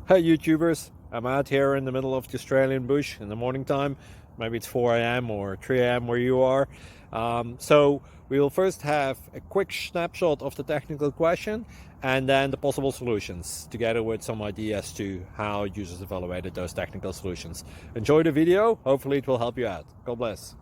Hey YouTubers, I'm out here in the middle of the Australian bush in the morning time. Maybe it's 4 a.m. or 3 a.m. where you are. So we will first have a quick snapshot of the technical question and then the possible solutions, together with some ideas to how users evaluated those technical solutions. Enjoy the video, hopefully it will help you out. God bless.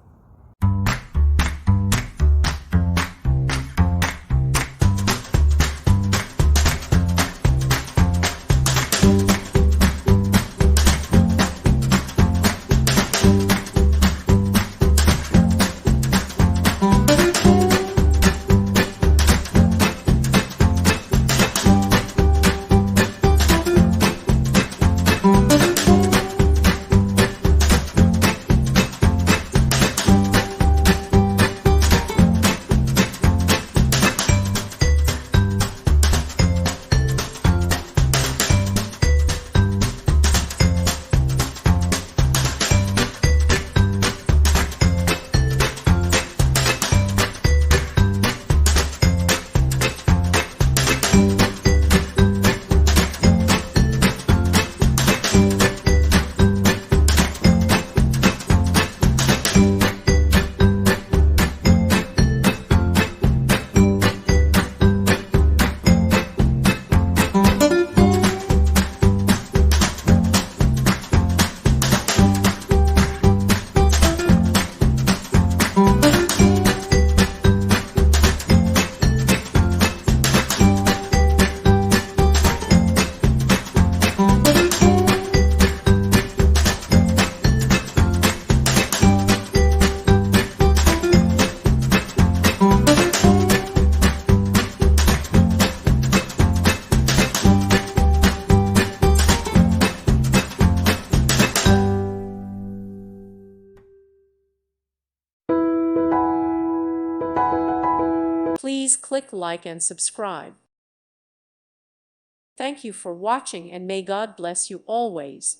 Please click like and subscribe. Thank you for watching and may God bless you always.